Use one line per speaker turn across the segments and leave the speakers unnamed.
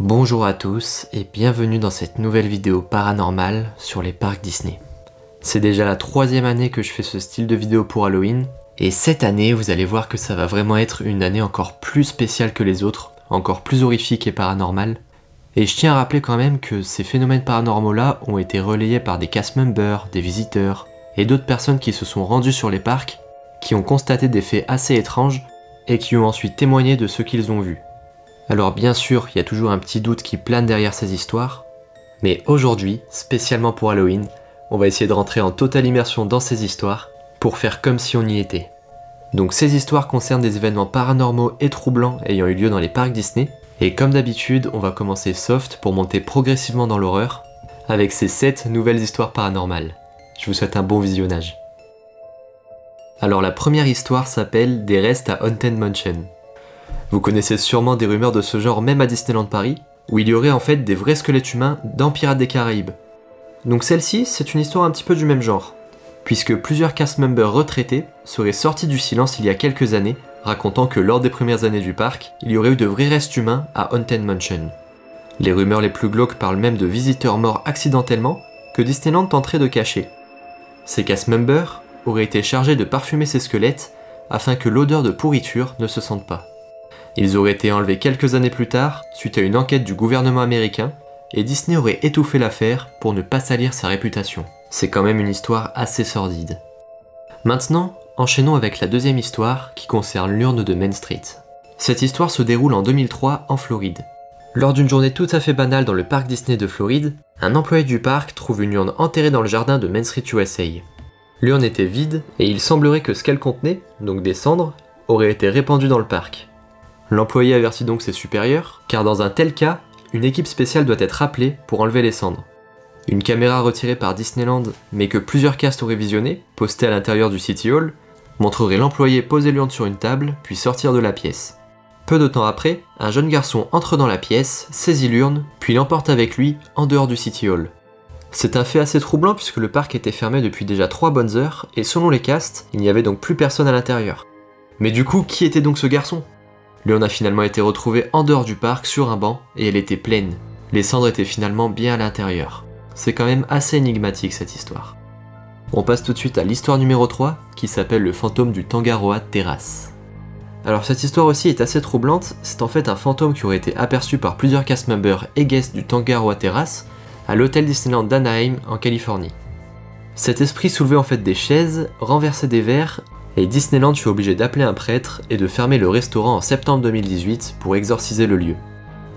Bonjour à tous et bienvenue dans cette nouvelle vidéo paranormale sur les parcs Disney. C'est déjà la 3e année que je fais ce style de vidéo pour Halloween, et cette année vous allez voir que ça va vraiment être une année encore plus spéciale que les autres, encore plus horrifique et paranormale. Et je tiens à rappeler quand même que ces phénomènes paranormaux là ont été relayés par des cast members, des visiteurs et d'autres personnes qui se sont rendues sur les parcs, qui ont constaté des faits assez étranges et qui ont ensuite témoigné de ce qu'ils ont vu. Alors bien sûr, il y a toujours un petit doute qui plane derrière ces histoires, mais aujourd'hui, spécialement pour Halloween, on va essayer de rentrer en totale immersion dans ces histoires pour faire comme si on y était. Donc ces histoires concernent des événements paranormaux et troublants ayant eu lieu dans les parcs Disney, et comme d'habitude, on va commencer soft pour monter progressivement dans l'horreur, avec ces 7 nouvelles histoires paranormales. Je vous souhaite un bon visionnage. Alors la première histoire s'appelle « Des restes à Haunted Mansion ». Vous connaissez sûrement des rumeurs de ce genre même à Disneyland Paris, où il y aurait en fait des vrais squelettes humains dans Pirates des Caraïbes. Donc celle-ci, c'est une histoire un petit peu du même genre, puisque plusieurs cast members retraités seraient sortis du silence il y a quelques années, racontant que lors des premières années du parc, il y aurait eu de vrais restes humains à Haunted Mansion. Les rumeurs les plus glauques parlent même de visiteurs morts accidentellement, que Disneyland tenterait de cacher. Ces cast members auraient été chargés de parfumer ces squelettes, afin que l'odeur de pourriture ne se sente pas. Ils auraient été enlevés quelques années plus tard, suite à une enquête du gouvernement américain, et Disney aurait étouffé l'affaire pour ne pas salir sa réputation. C'est quand même une histoire assez sordide. Maintenant, enchaînons avec la deuxième histoire qui concerne l'urne de Main Street. Cette histoire se déroule en 2003 en Floride. Lors d'une journée tout à fait banale dans le parc Disney de Floride, un employé du parc trouve une urne enterrée dans le jardin de Main Street USA. L'urne était vide et il semblerait que ce qu'elle contenait, donc des cendres, aurait été répandu dans le parc. L'employé avertit donc ses supérieurs, car dans un tel cas, une équipe spéciale doit être appelée pour enlever les cendres. Une caméra retirée par Disneyland, mais que plusieurs castes auraient visionné, postée à l'intérieur du City Hall, montrerait l'employé poser l'urne sur une table, puis sortir de la pièce. Peu de temps après, un jeune garçon entre dans la pièce, saisit l'urne, puis l'emporte avec lui en dehors du City Hall. C'est un fait assez troublant puisque le parc était fermé depuis déjà 3 bonnes heures, et selon les castes, il n'y avait donc plus personne à l'intérieur. Mais du coup, qui était donc ce garçon ? L'urne a finalement été retrouvée en dehors du parc sur un banc et elle était pleine. Les cendres étaient finalement bien à l'intérieur. C'est quand même assez énigmatique cette histoire. On passe tout de suite à l'histoire numéro 3 qui s'appelle le fantôme du Tangaroa Terrace. Alors cette histoire aussi est assez troublante, c'est en fait un fantôme qui aurait été aperçu par plusieurs cast members et guests du Tangaroa Terrace à l'hôtel Disneyland d'Anaheim en Californie. Cet esprit soulevait en fait des chaises, renversait des verres, et Disneyland fut obligé d'appeler un prêtre et de fermer le restaurant en septembre 2018 pour exorciser le lieu.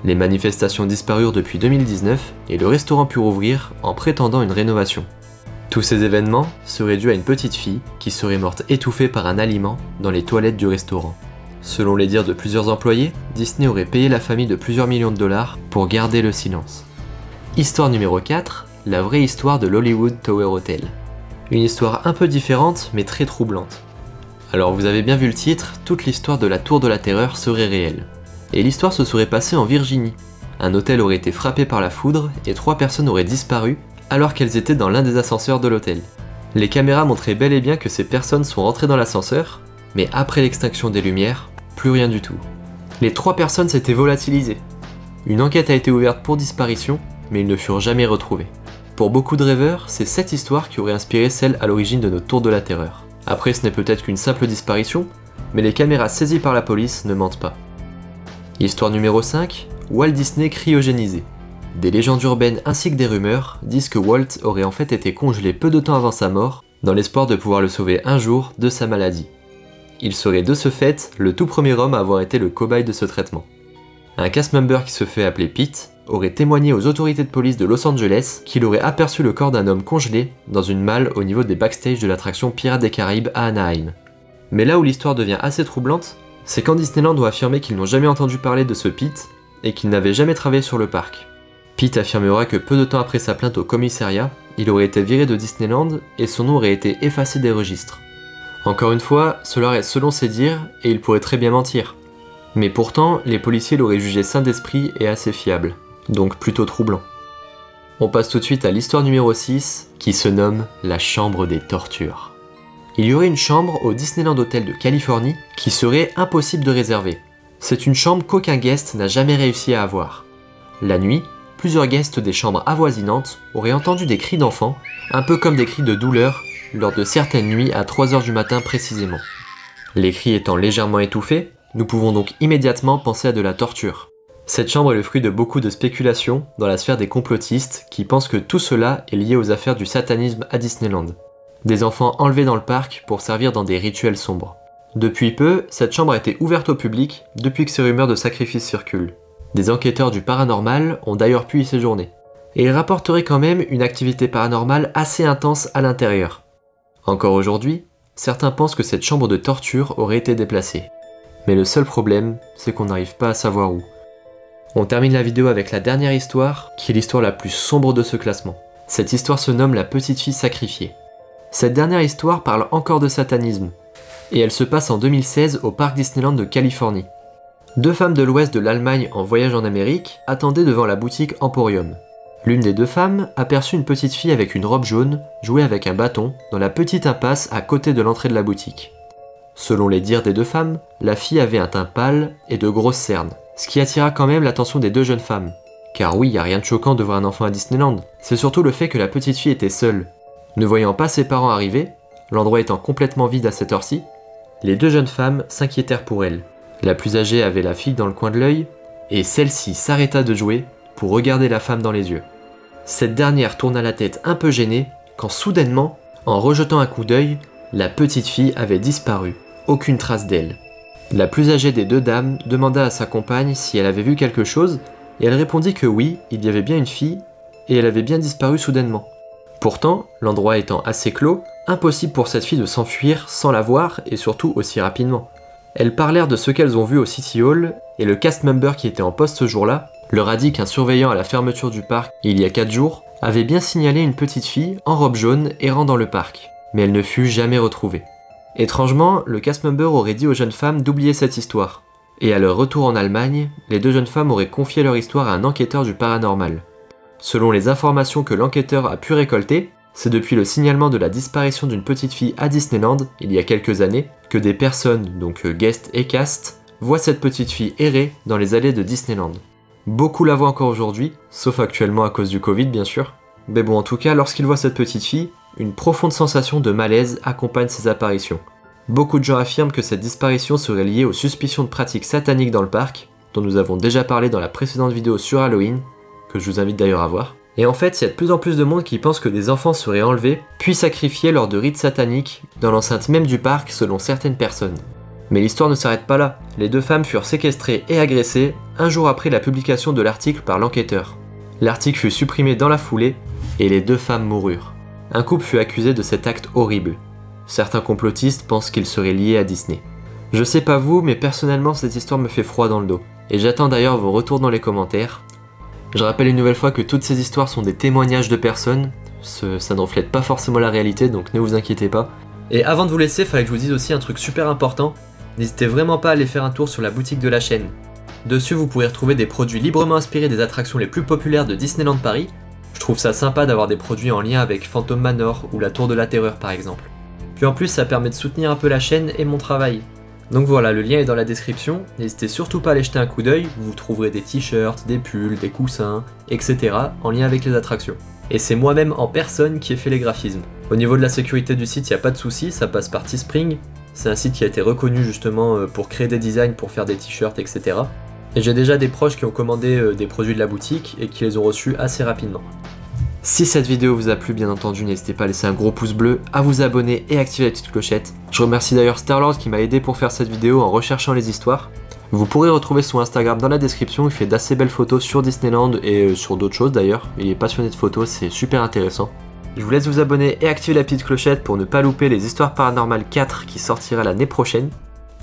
Les manifestations disparurent depuis 2019 et le restaurant put rouvrir en prétendant une rénovation. Tous ces événements seraient dus à une petite fille qui serait morte étouffée par un aliment dans les toilettes du restaurant. Selon les dires de plusieurs employés, Disney aurait payé la famille de plusieurs millions de dollars pour garder le silence. Histoire numéro 4, la vraie histoire de l'Hollywood Tower Hotel. Une histoire un peu différente mais très troublante. Alors vous avez bien vu le titre, toute l'histoire de la Tour de la Terreur serait réelle. Et l'histoire se serait passée en Virginie. Un hôtel aurait été frappé par la foudre et 3 personnes auraient disparu alors qu'elles étaient dans l'un des ascenseurs de l'hôtel. Les caméras montraient bel et bien que ces personnes sont rentrées dans l'ascenseur, mais après l'extinction des lumières, plus rien du tout. Les 3 personnes s'étaient volatilisées. Une enquête a été ouverte pour disparition, mais ils ne furent jamais retrouvés. Pour beaucoup de rêveurs, c'est cette histoire qui aurait inspiré celle à l'origine de notre Tour de la Terreur. Après, ce n'est peut-être qu'une simple disparition, mais les caméras saisies par la police ne mentent pas. Histoire numéro 5, Walt Disney cryogénisé. Des légendes urbaines ainsi que des rumeurs disent que Walt aurait en fait été congelé peu de temps avant sa mort, dans l'espoir de pouvoir le sauver un jour de sa maladie. Il serait de ce fait le tout premier homme à avoir été le cobaye de ce traitement. Un cast member qui se fait appeler Pete aurait témoigné aux autorités de police de Los Angeles qu'il aurait aperçu le corps d'un homme congelé dans une malle au niveau des backstage de l'attraction Pirates des Caraïbes à Anaheim. Mais là où l'histoire devient assez troublante, c'est quand Disneyland doit affirmer qu'ils n'ont jamais entendu parler de ce Pete et qu'il n'avait jamais travaillé sur le parc. Pete affirmera que peu de temps après sa plainte au commissariat, il aurait été viré de Disneyland et son nom aurait été effacé des registres. Encore une fois, cela reste selon ses dires et il pourrait très bien mentir. Mais pourtant, les policiers l'auraient jugé sain d'esprit et assez fiable. Donc plutôt troublant. On passe tout de suite à l'histoire numéro 6, qui se nomme la chambre des tortures. Il y aurait une chambre au Disneyland Hotel de Californie qui serait impossible de réserver. C'est une chambre qu'aucun guest n'a jamais réussi à avoir. La nuit, plusieurs guests des chambres avoisinantes auraient entendu des cris d'enfants, un peu comme des cris de douleur, lors de certaines nuits à 3 h du matin précisément. Les cris étant légèrement étouffés, nous pouvons donc immédiatement penser à de la torture. Cette chambre est le fruit de beaucoup de spéculations dans la sphère des complotistes qui pensent que tout cela est lié aux affaires du satanisme à Disneyland. Des enfants enlevés dans le parc pour servir dans des rituels sombres. Depuis peu, cette chambre a été ouverte au public depuis que ces rumeurs de sacrifices circulent. Des enquêteurs du paranormal ont d'ailleurs pu y séjourner. Et ils rapporteraient quand même une activité paranormale assez intense à l'intérieur. Encore aujourd'hui, certains pensent que cette chambre de torture aurait été déplacée. Mais le seul problème, c'est qu'on n'arrive pas à savoir où. On termine la vidéo avec la dernière histoire, qui est l'histoire la plus sombre de ce classement. Cette histoire se nomme La petite fille sacrifiée. Cette dernière histoire parle encore de satanisme, et elle se passe en 2016 au parc Disneyland de Californie. Deux femmes de l'ouest de l'Allemagne en voyage en Amérique attendaient devant la boutique Emporium. L'une des deux femmes aperçut une petite fille avec une robe jaune jouer avec un bâton dans la petite impasse à côté de l'entrée de la boutique. Selon les dires des deux femmes, la fille avait un teint pâle et de grosses cernes, ce qui attira quand même l'attention des deux jeunes femmes. Car oui, y a rien de choquant de voir un enfant à Disneyland, c'est surtout le fait que la petite fille était seule. Ne voyant pas ses parents arriver, l'endroit étant complètement vide à cette heure-ci, les deux jeunes femmes s'inquiétèrent pour elle. La plus âgée avait la fille dans le coin de l'œil, et celle-ci s'arrêta de jouer pour regarder la femme dans les yeux. Cette dernière tourna la tête un peu gênée, quand soudainement, en rejetant un coup d'œil, la petite fille avait disparu. Aucune trace d'elle. La plus âgée des deux dames demanda à sa compagne si elle avait vu quelque chose, et elle répondit que oui, il y avait bien une fille, et elle avait bien disparu soudainement. Pourtant, l'endroit étant assez clos, impossible pour cette fille de s'enfuir sans la voir, et surtout aussi rapidement. Elles parlèrent de ce qu'elles ont vu au City Hall, et le cast member qui était en poste ce jour-là leur a dit qu'un surveillant à la fermeture du parc, il y a 4 jours, avait bien signalé une petite fille en robe jaune errant dans le parc, mais elle ne fut jamais retrouvée. Étrangement, le cast member aurait dit aux jeunes femmes d'oublier cette histoire. Et à leur retour en Allemagne, les deux jeunes femmes auraient confié leur histoire à un enquêteur du paranormal. Selon les informations que l'enquêteur a pu récolter, c'est depuis le signalement de la disparition d'une petite fille à Disneyland, il y a quelques années, que des personnes, donc guests et cast, voient cette petite fille errer dans les allées de Disneyland. Beaucoup la voient encore aujourd'hui, sauf actuellement à cause du Covid bien sûr. Mais bon, en tout cas, lorsqu'ils voient cette petite fille, une profonde sensation de malaise accompagne ces apparitions. Beaucoup de gens affirment que cette disparition serait liée aux suspicions de pratiques sataniques dans le parc, dont nous avons déjà parlé dans la précédente vidéo sur Halloween, que je vous invite d'ailleurs à voir. Et en fait, il y a de plus en plus de monde qui pense que des enfants seraient enlevés, puis sacrifiés lors de rites sataniques, dans l'enceinte même du parc selon certaines personnes. Mais l'histoire ne s'arrête pas là. Les deux femmes furent séquestrées et agressées, un jour après la publication de l'article par l'enquêteur. L'article fut supprimé dans la foulée, et les deux femmes moururent. Un couple fut accusé de cet acte horrible. Certains complotistes pensent qu'il serait lié à Disney. Je sais pas vous, mais personnellement cette histoire me fait froid dans le dos. Et j'attends d'ailleurs vos retours dans les commentaires. Je rappelle une nouvelle fois que toutes ces histoires sont des témoignages de personnes. Ça ne reflète pas forcément la réalité, donc ne vous inquiétez pas. Et avant de vous laisser, fallait que je vous dise aussi un truc super important. N'hésitez vraiment pas à aller faire un tour sur la boutique de la chaîne. Dessus, vous pourrez retrouver des produits librement inspirés des attractions les plus populaires de Disneyland Paris. Je trouve ça sympa d'avoir des produits en lien avec Phantom Manor ou la Tour de la Terreur par exemple. Puis en plus, ça permet de soutenir un peu la chaîne et mon travail. Donc voilà, le lien est dans la description, n'hésitez surtout pas à aller jeter un coup d'œil, vous trouverez des t-shirts, des pulls, des coussins, etc. en lien avec les attractions. Et c'est moi-même en personne qui ai fait les graphismes. Au niveau de la sécurité du site, il n'y a pas de souci, ça passe par Teespring. C'est un site qui a été reconnu justement pour créer des designs, pour faire des t-shirts, etc. Et j'ai déjà des proches qui ont commandé des produits de la boutique et qui les ont reçus assez rapidement. Si cette vidéo vous a plu, bien entendu, n'hésitez pas à laisser un gros pouce bleu, à vous abonner et activer la petite clochette. Je remercie d'ailleurs Starlord qui m'a aidé pour faire cette vidéo en recherchant les histoires. Vous pourrez retrouver son Instagram dans la description, il fait d'assez belles photos sur Disneyland et sur d'autres choses d'ailleurs. Il est passionné de photos, c'est super intéressant. Je vous laisse vous abonner et activer la petite clochette pour ne pas louper les histoires paranormales 4 qui sortira l'année prochaine.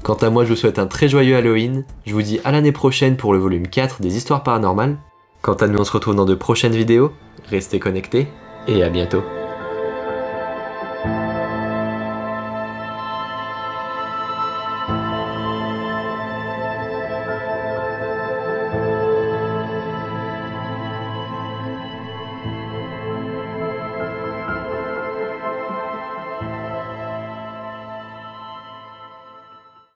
Quant à moi, je vous souhaite un très joyeux Halloween. Je vous dis à l'année prochaine pour le volume 4 des histoires paranormales. Quant à nous, on se retrouve dans de prochaines vidéos. Restez connectés et à bientôt.